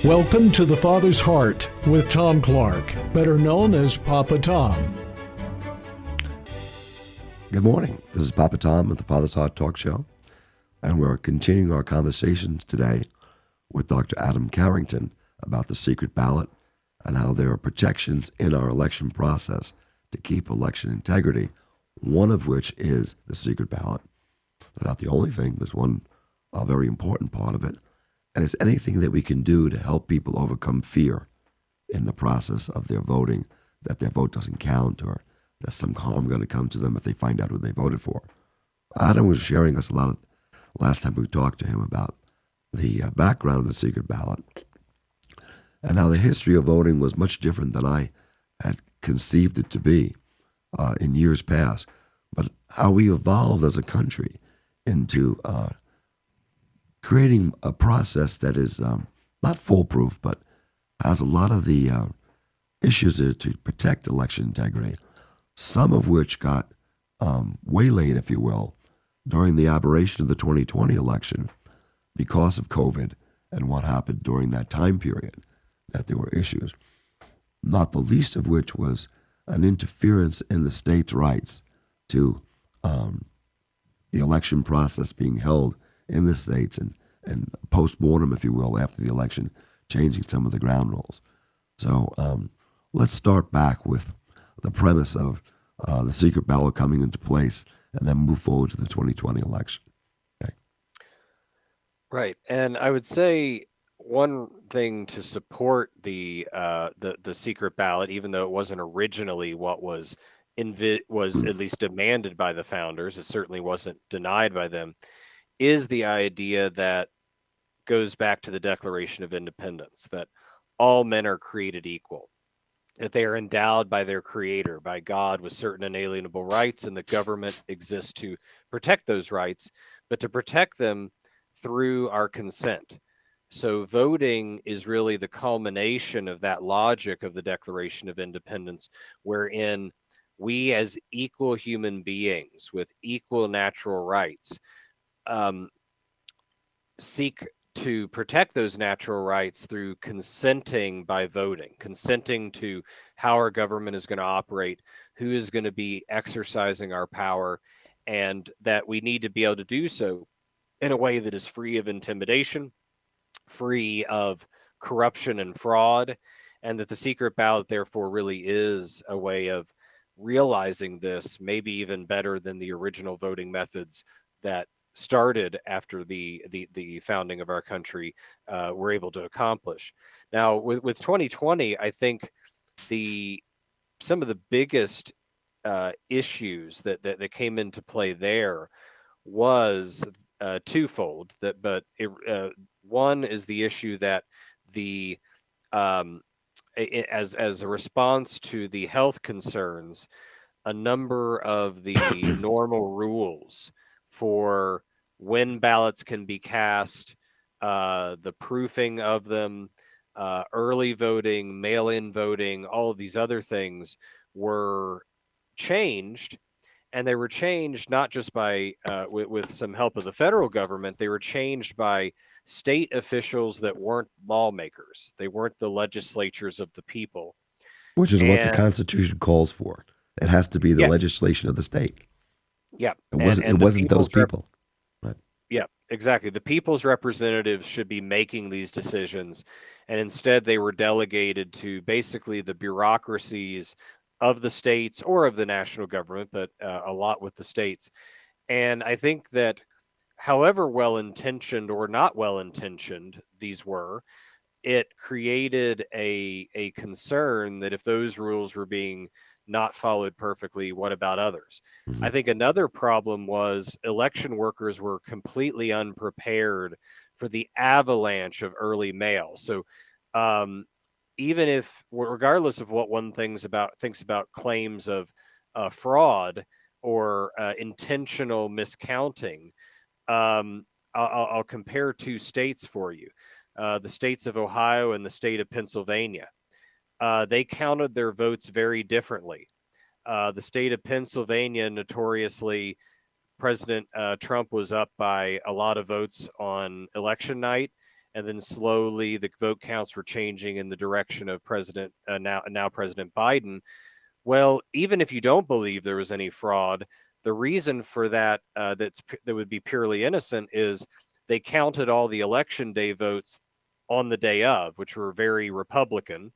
Welcome to The Father's Heart with Tom Clark, better known as Papa Tom. Good morning. This is Papa Tom at the Father's Heart Talk Show, and we're continuing our conversations today with Dr. Adam Carrington about the secret ballot and how there are protections in our election process to keep election integrity, one of which is the secret ballot. It's not the only thing. There's one very important part of it, and it's anything that we can do to help people overcome fear in the process of their voting, that their vote doesn't count or there's some harm going to come to them if they find out who they voted for. Adam was sharing us a lot of, last time we talked to him, about the background of the secret ballot and how the history of voting was much different than I had conceived it to be in years past, but how we evolved as a country into creating a process that is not foolproof, but has a lot of the issues to protect election integrity, some of which got waylaid, if you will, during the aberration of the 2020 election because of COVID and what happened during that time period, that there were issues, not the least of which was an interference in the state's rights to the election process being held in the states and post-mortem, if you will, after the election, changing some of the ground rules. So let's start back with the premise of the secret ballot coming into place and then move forward to the 2020 election. Okay. Right. And I would say one thing to support the secret ballot, even though it wasn't originally what was at least demanded by the founders, it certainly wasn't denied by them, is the idea that goes back to the Declaration of Independence, that all men are created equal, that they are endowed by their creator, by God, with certain inalienable rights, and the government exists to protect those rights, but to protect them through our consent. So voting is really the culmination of that logic of the Declaration of Independence, wherein we as equal human beings with equal natural rights seek to protect those natural rights through consenting by voting, consenting to how our government is going to operate, who is going to be exercising our power, and that we need to be able to do so in a way that is free of intimidation, free of corruption and fraud, and that the secret ballot therefore really is a way of realizing this, maybe even better than the original voting methods that started after the founding of our country were able to accomplish. Now, with 2020, I think some of the biggest issues that came into play there was twofold. One is the issue that as a response to the health concerns, a number of the normal rules for when ballots can be cast, the proofing of them, early voting, mail-in voting, all of these other things were changed. And they were changed not just by with some help of the federal government. They were changed by state officials that weren't lawmakers. They weren't the legislatures of the people. Which is what the Constitution calls for. It has to be the legislation of the state. Yeah. It wasn't those people. Right. Yeah, exactly. The people's representatives should be making these decisions. And instead, they were delegated to basically the bureaucracies of the states or of the national government, but a lot with the states. And I think that however well-intentioned or not well-intentioned these were, it created a concern that if those rules were being not followed perfectly, what about others? Mm-hmm. I think another problem was election workers were completely unprepared for the avalanche of early mail. So even if, regardless of what one thinks about claims of fraud or intentional miscounting, I'll compare two states for you. The states of Ohio and the state of Pennsylvania. They counted their votes very differently. The state of Pennsylvania, notoriously, President Trump was up by a lot of votes on election night, and then slowly the vote counts were changing in the direction of now President Biden. Well, even if you don't believe there was any fraud, the reason for that that would be purely innocent is they counted all the election day votes on the day of, which were very Republican,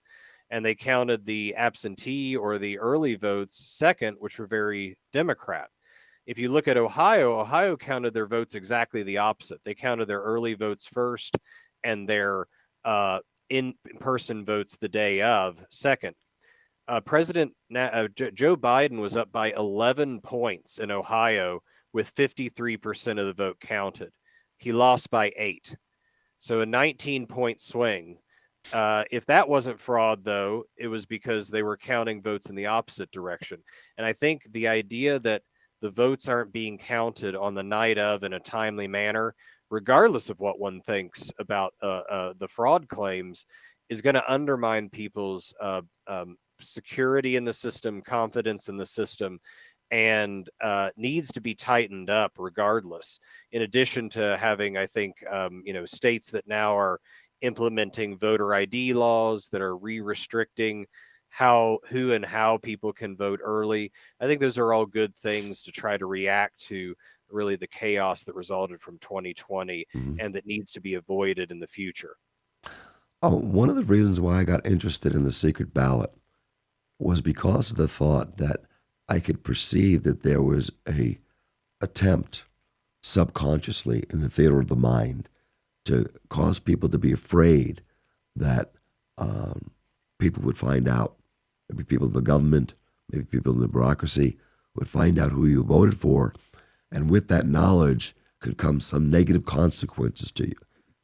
and they counted the absentee or the early votes second, which were very Democrat. If you look at Ohio, Ohio counted their votes exactly the opposite. They counted their early votes first and their in-person votes the day of second. Joe Biden was up by 11 points in Ohio with 53% of the vote counted. He lost by 8. So a 19-point swing. If that wasn't fraud, though, it was because they were counting votes in the opposite direction. And I think the idea that the votes aren't being counted on the night of in a timely manner, regardless of what one thinks about the fraud claims, is going to undermine people's security in the system, confidence in the system, and needs to be tightened up regardless. In addition to having, I think, states that now are implementing voter ID laws that are restricting who and how people can vote early. I think those are all good things to try to react to really the chaos that resulted from 2020 Mhm. and that needs to be avoided in the future. Oh, one of the reasons why I got interested in the secret ballot was because of the thought that I could perceive that there was a attempt subconsciously in the theater of the mind to cause people to be afraid that people would find out, maybe people in the government, maybe people in the bureaucracy would find out who you voted for. And with that knowledge could come some negative consequences to you.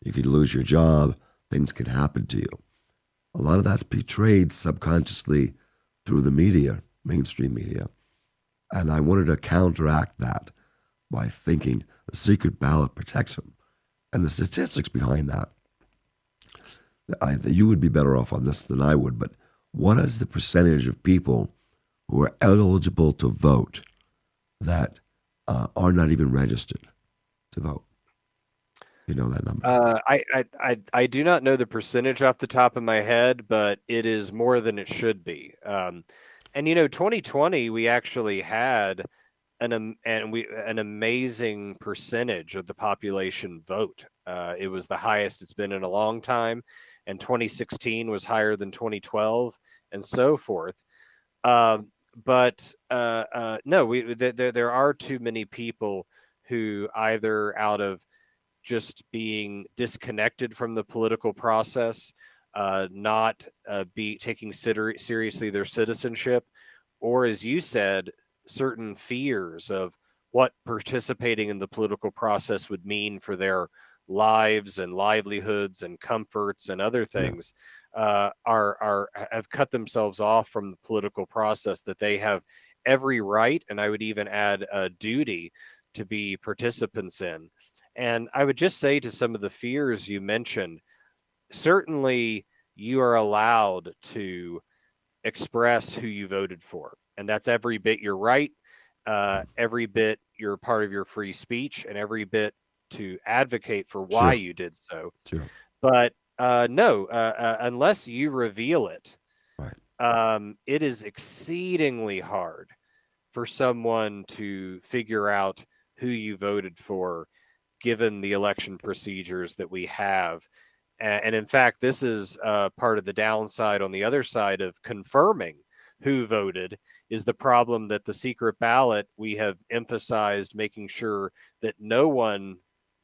You could lose your job, things could happen to you. A lot of that's portrayed subconsciously through the media, mainstream media. And I wanted to counteract that by thinking the secret ballot protects them. And the statistics behind that, you would be better off on this than I would, but what is the percentage of people who are eligible to vote that are not even registered to vote? You know that number? I do not know the percentage off the top of my head, but it is more than it should be. And 2020 we actually had an amazing percentage of the population vote. It was the highest it's been in a long time, and 2016 was higher than 2012, and so forth. But no, there are too many people who either out of just being disconnected from the political process, not be taking seriously their citizenship, or as you said, certain fears of what participating in the political process would mean for their lives and livelihoods and comforts and other Yeah. things, have cut themselves off from the political process that they have every right, and I would even add a duty to be participants in. And I would just say to some of the fears you mentioned, certainly you are allowed to express who you voted for. And that's every bit your right, every bit you're part of your free speech, and every bit to advocate for why Sure, you did so. sure. But no, unless you reveal it, Right. it is exceedingly hard for someone to figure out who you voted for given the election procedures that we have. And in fact, this is part of the downside on the other side of confirming who voted is the problem that the secret ballot, we have emphasized making sure that no one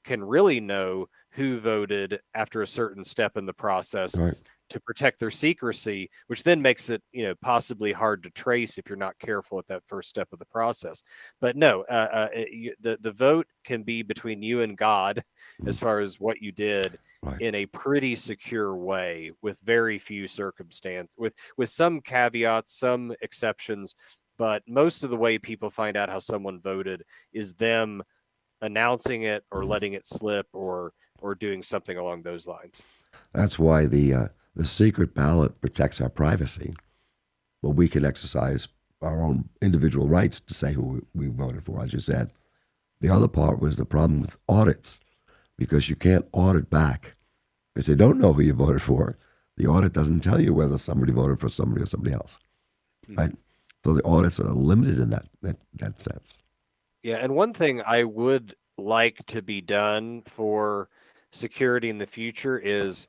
can really know who voted after a certain step in the process Right. to protect their secrecy, which then makes it, possibly hard to trace if you're not careful at that first step of the process. But no, the vote can be between you and God as Mm, far as what you did right. in a pretty secure way with very few circumstance with some caveats, some exceptions, but most of the way people find out how someone voted is them announcing it or Mhm. letting it slip or doing something along those lines. That's why the secret ballot protects our privacy, but we can exercise our own individual rights to say who we voted for, as you said. The other part was the problem with audits, because you can't audit back because they don't know who you voted for. The audit doesn't tell you whether somebody voted for somebody or somebody else, right? So the audits are limited in that sense. Yeah, and one thing I would like to be done for security in the future is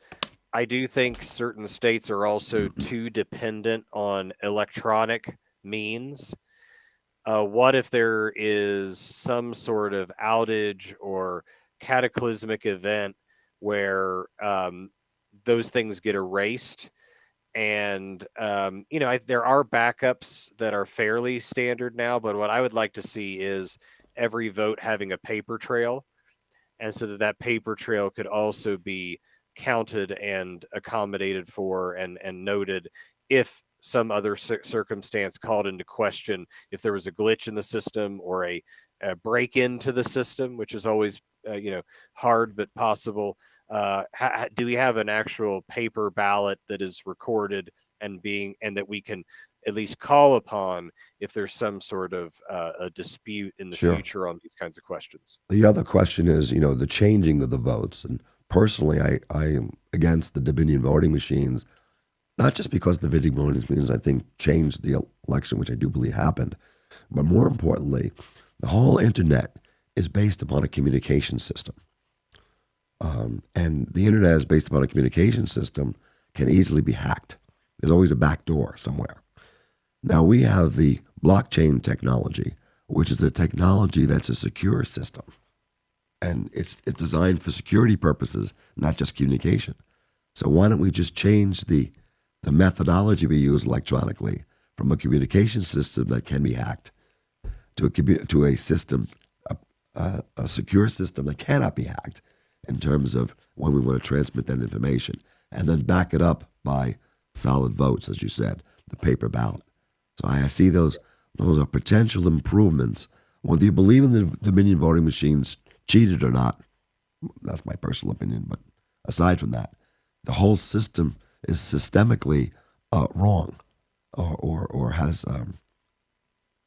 I do think certain states are also too dependent on electronic means. What if there is some sort of outage or cataclysmic event where those things get erased? And there are backups that are fairly standard now, but what I would like to see is every vote having a paper trail, and so that that paper trail could also be counted and accommodated for and noted if some other circumstance called into question, if there was a glitch in the system or a break into the system, which is always hard but possible. Do we have an actual paper ballot that is recorded and that we can at least call upon if there's some sort of a dispute in the Sure. future on these kinds of questions? The other question is, the changing of the votes. And personally, I am against the Dominion voting machines, not just because the Dominion voting machines, I think, changed the election, which I do believe happened, but more importantly, the whole internet is based upon a communication system. And the internet is based upon a communication system can easily be hacked. There's always a back door somewhere. Now we have the blockchain technology, which is a technology that's a secure system. And it's designed for security purposes, not just communication. So why don't we just change the methodology we use electronically from a communication system that can be hacked to a system, a secure system that cannot be hacked in terms of when we want to transmit that information, and then back it up by solid votes, as you said, the paper ballot. So I see those are potential improvements. Whether you believe in the Dominion voting machines cheated or not, that's my personal opinion. But aside from that, the whole system is systemically wrong, or has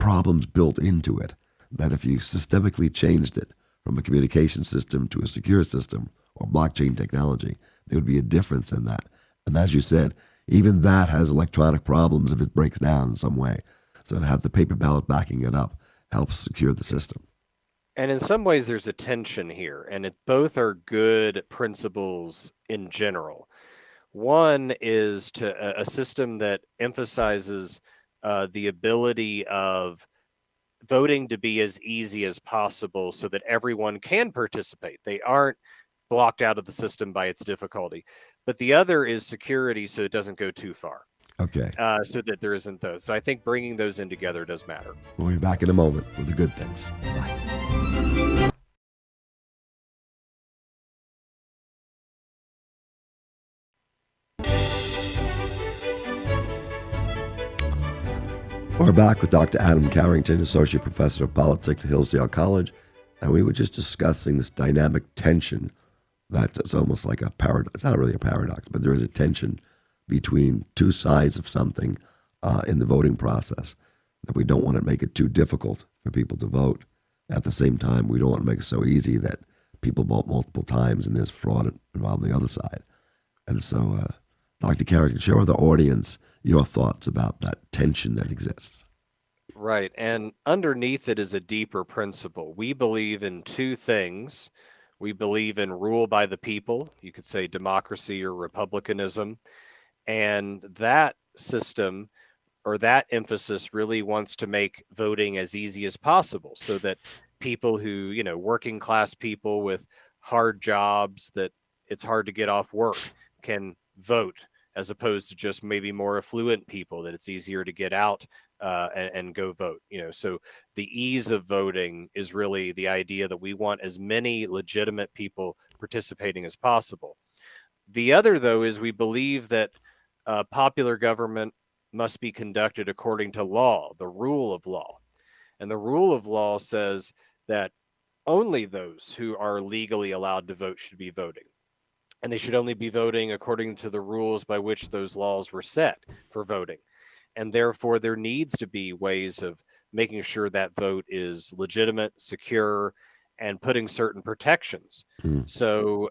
problems built into it. That if you systemically changed it from a communication system to a secure system or blockchain technology, there would be a difference in that. And as you said, even that has electronic problems if it breaks down in some way. So to have the paper ballot backing it up helps secure the system. And in some ways, there's a tension here, and both are good principles in general. One is a system that emphasizes the ability of voting to be as easy as possible so that everyone can participate. They aren't blocked out of the system by its difficulty. But the other is security so it doesn't go too far, Okay. so that there isn't those. So I think bringing those in together does matter. We'll be back in a moment with the good things. Bye. We're back with Dr. Adam Carrington, Associate Professor of Politics at Hillsdale College, and we were just discussing this dynamic tension it's almost like a paradox. It's not really a paradox, but there is a tension between two sides of something in the voting process, that we don't want to make it too difficult for people to vote. At the same time, we don't want to make it so easy that people vote multiple times and there's fraud involved on the other side. And so, Dr. Carrington, share with the audience your thoughts about that tension that exists. Right. And underneath it is a deeper principle. We believe in two things. We believe in rule by the people. You could say democracy or republicanism. And that system or that emphasis really wants to make voting as easy as possible so that people who, working class people with hard jobs that it's hard to get off work can vote, as opposed to just maybe more affluent people that it's easier to get out and go vote. So the ease of voting is really the idea that we want as many legitimate people participating as possible. The other, though, is we believe that popular government must be conducted according to law, the rule of law. And the rule of law says that only those who are legally allowed to vote should be voting. And they should only be voting according to the rules by which those laws were set for voting. And therefore, there needs to be ways of making sure that vote is legitimate, secure, and putting certain protections. So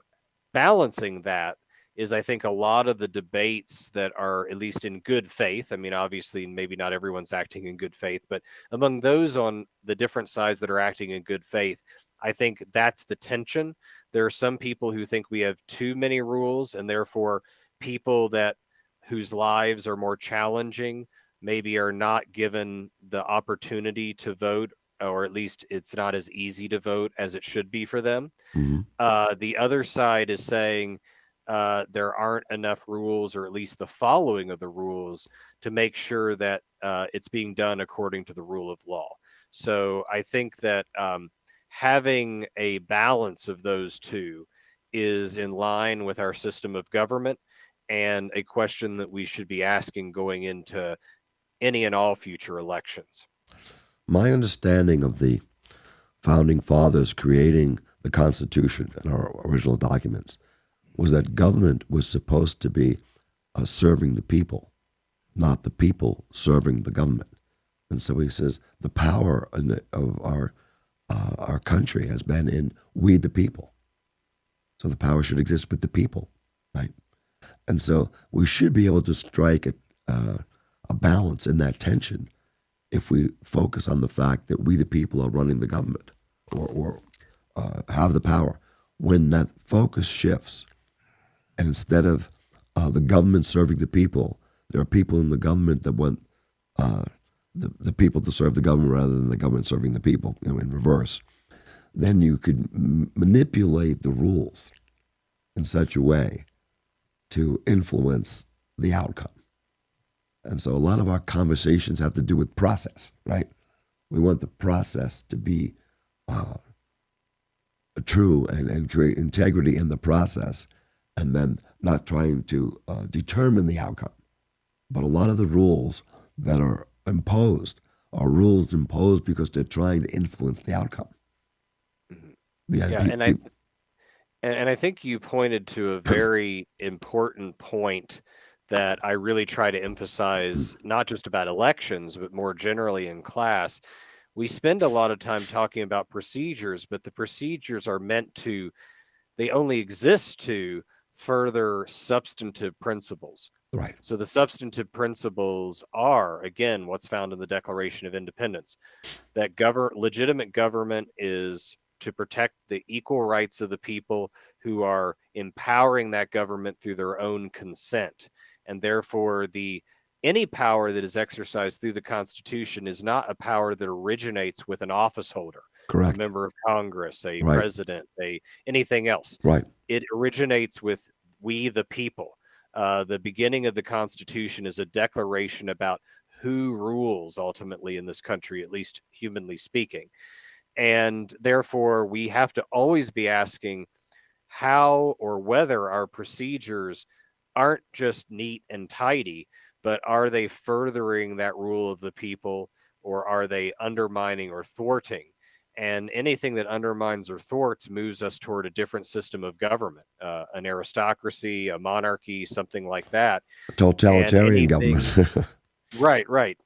balancing that is I think a lot of the debates that are at least in good faith. I mean, obviously, maybe not everyone's acting in good faith, but among those on the different sides that are acting in good faith, I think that's the tension. There are some people who think we have too many rules, and therefore people that whose lives are more challenging maybe are not given the opportunity to vote, or at least it's not as easy to vote as it should be for them. Hmm. The other side is saying there aren't enough rules, or at least the following of the rules, to make sure that it's being done according to the rule of law. So I think that having a balance of those two is in line with our system of government, and a question that we should be asking going into any and all future elections. My understanding of the founding fathers creating the Constitution and our original documents was that government was supposed to be serving the people, not the people serving the government. And so he says the power of our country has been in we the people. So the power should exist with the people, right? And so we should be able to strike a balance in that tension if we focus on the fact that we the people are running the government or have the power. When that focus shifts, and instead of the government serving the people, there are people in the government that want uh, the people to serve the government rather than the government serving the people, in reverse. Then you could manipulate the rules in such a way to influence the outcome. And so a lot of our conversations have to do with process, right? We want the process to be uh, true and create integrity in the process, and then not trying to determine the outcome. But a lot of the rules that are rules imposed because they're trying to influence the outcome. Mhm. Yeah, Yeah, and I think you pointed to a very important point that I really try to emphasize, not just about elections, but more generally in class. We spend a lot of time talking about procedures, but the procedures are meant to, they only exist to further substantive principles. right, So the substantive principles are, again, what's found in the Declaration of Independence, that legitimate government is to protect the equal rights of the people who are empowering that government through their own consent. And therefore, the any power that is exercised through the Constitution is not a power that originates with an office holder, a correct, member of Congress, a right, president, a anything else. right, It originates with we the people. The beginning of the Constitution is a declaration about who rules ultimately in this country, at least humanly speaking. And therefore, we have to always be asking how or whether our procedures aren't just neat and tidy, but are they furthering that rule of the people, or are they undermining or thwarting? And anything that undermines or thwarts moves us toward a different system of government, an aristocracy, a monarchy, something like that. And totalitarian government. anything Right, right.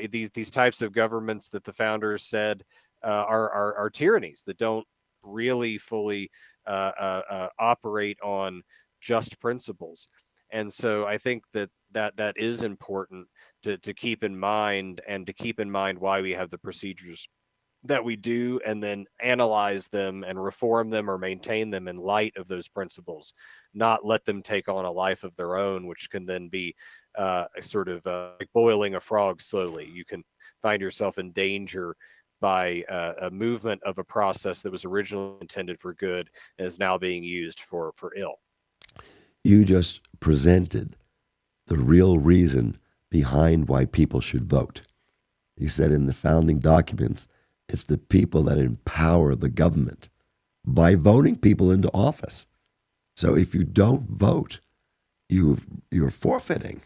These types of governments that the founders said are tyrannies that don't really fully operate on just principles. And so I think that is important to keep in mind, and to keep in mind why we have the procedures that we do, and then analyze them and reform them or maintain them in light of those principles, not let them take on a life of their own, which can then be sort of like boiling a frog slowly. You can find yourself in danger by a movement of a process that was originally intended for good and is now being used for ill. You just presented the real reason behind why people should vote. You said in the founding documents, it's the people that empower the government by voting people into office. So if you don't vote, you're forfeiting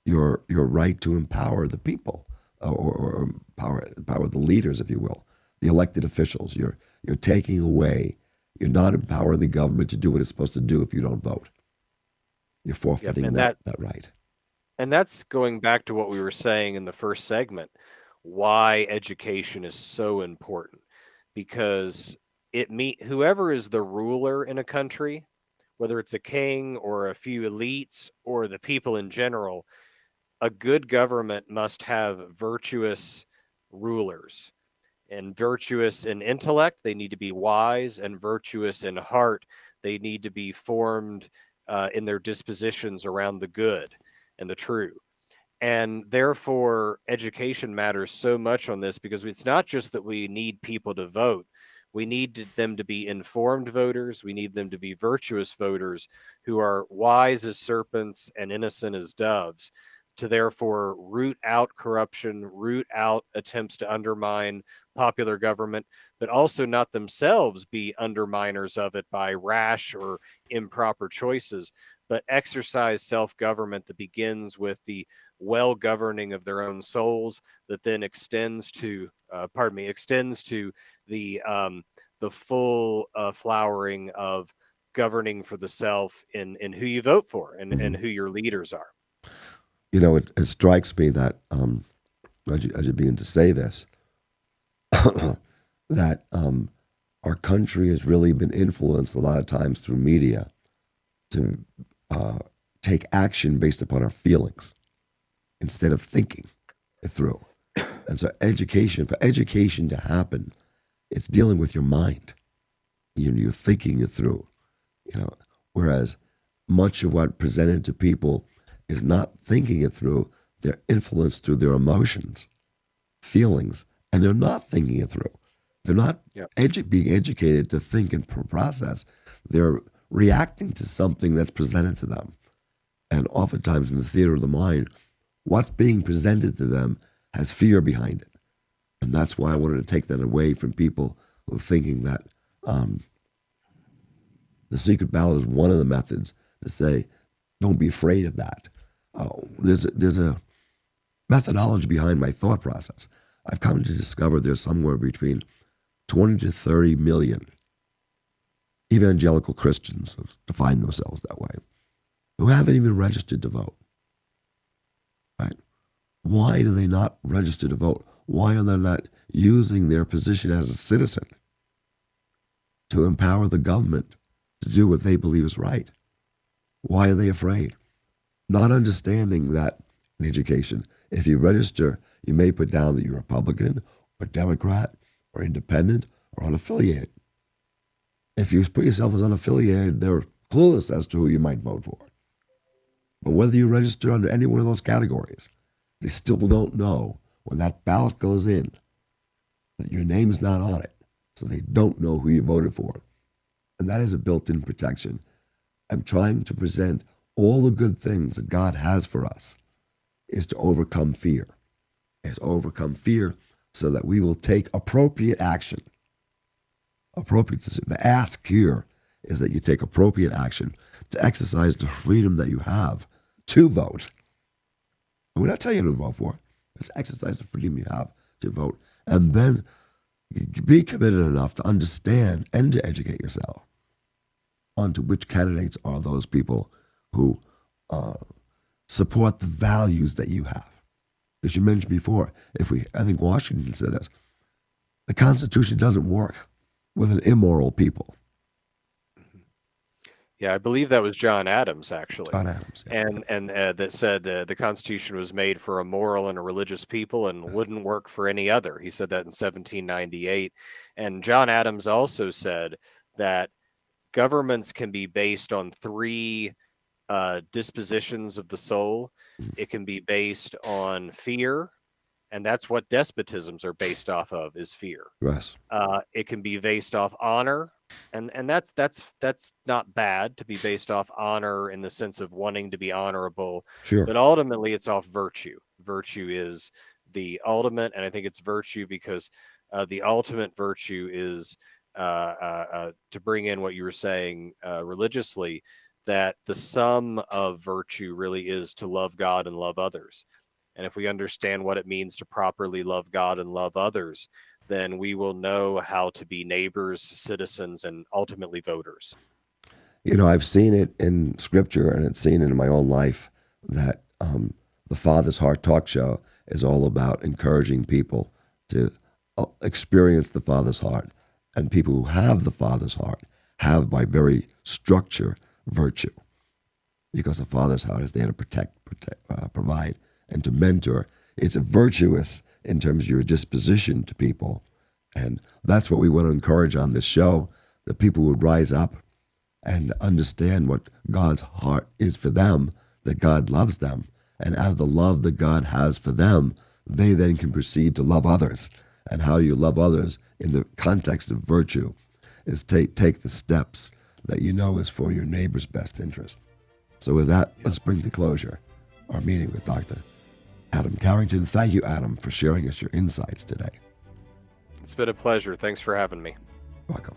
your right to empower the people, or empower the leaders, if you will, the elected officials. You're taking away. You're not empowering the government to do what it's supposed to do if you don't vote. You're Yep, forfeiting that right. and that's going back to what we were saying in the first segment, why education is so important, because whoever is the ruler in a country whether it's a king or a few elites or the people in general, a good government must have virtuous rulers. And virtuous in intellect, they need to be wise, and virtuous in heart, they need to be formed in their dispositions around the good and the true. And therefore, education matters so much on this, because it's not just that we need people to vote. We need them to be informed voters. We need them to be virtuous voters who are wise as serpents and innocent as doves, to therefore root out corruption, root out attempts to undermine popular government, but also not themselves be underminers of it by rash or improper choices, but exercise self-government that begins with the well governing of their own souls, that then extends to the full flowering of governing for the self in who you vote for, and who your leaders are. It strikes me that as you begin to say this, that our country has really been influenced a lot of times through media to take action based upon our feelings instead of thinking it through. And so for education to happen, it's dealing with your mind. You're thinking it through, whereas much of what presented to people is not thinking it through. They're influenced through their emotions, feelings, and they're not thinking it through. They're not being educated to think and process. They're reacting to something that's presented to them. And oftentimes in the theater of the mind, what's being presented to them has fear behind it. And that's why I wanted to take that away from people who are thinking that the secret ballot is one of the methods to say, don't be afraid of that. There's a methodology behind my thought process. I've come to discover there's somewhere between 20 to 30 million evangelical Christians who define themselves that way, who haven't even registered to vote. Right? Why do they not register to vote? Why are they not using their position as a citizen to empower the government to do what they believe is right? Why are they afraid? Not understanding that in education, if you register, you may put down that you're Republican or Democrat or independent or unaffiliated. If you put yourself as unaffiliated, they're clueless as to who you might vote for. But whether you register under any one of those categories, they still don't know when that ballot goes in that your name's not on it. So they don't know who you voted for. And that is a built-in protection. I'm trying to present all the good things that God has for us is to overcome fear. Is overcome fear so that we will take appropriate action. The ask here is that you take appropriate action to exercise the freedom that you have to vote. We're not telling you to vote for. Just exercise the freedom you have to vote. And then be committed enough to understand and to educate yourself onto which candidates are those people who support the values that you have. As you mentioned before, I think Washington said this, the Constitution doesn't work with an immoral people. Yeah, I believe that was John Adams, actually. John Adams. Yeah. And that said the Constitution was made for a moral and a religious people and wouldn't work for any other. He said that in 1798. And John Adams also said that governments can be based on three dispositions of the soul. It can be based on fear, and that's what despotisms are based off of, is fear. Yes. It can be based off honor, and that's not bad to be based off honor in the sense of wanting to be honorable. Sure. But ultimately, it's off virtue. Virtue is the ultimate, and I think it's virtue because the ultimate virtue is to bring in what you were saying religiously, that the sum of virtue really is to love God and love others. And if we understand what it means to properly love God and love others, then we will know how to be neighbors, citizens, and ultimately voters. I've seen it in Scripture, and it's seen it in my own life, that the Father's Heart talk show is all about encouraging people to experience the Father's heart. And people who have the Father's heart have, by very structure, virtue. Because the Father's heart is there to provide, and to mentor. It's virtuous in terms of your disposition to people. And that's what we want to encourage on this show, that people would rise up and understand what God's heart is for them, that God loves them. And out of the love that God has for them, they then can proceed to love others. And how you love others in the context of virtue is take the steps that you know is for your neighbor's best interest. So with that, let's bring to closure our meeting with Dr. Adam Carrington. Thank you, Adam, for sharing us your insights today. It's been a pleasure. Thanks for having me. Welcome.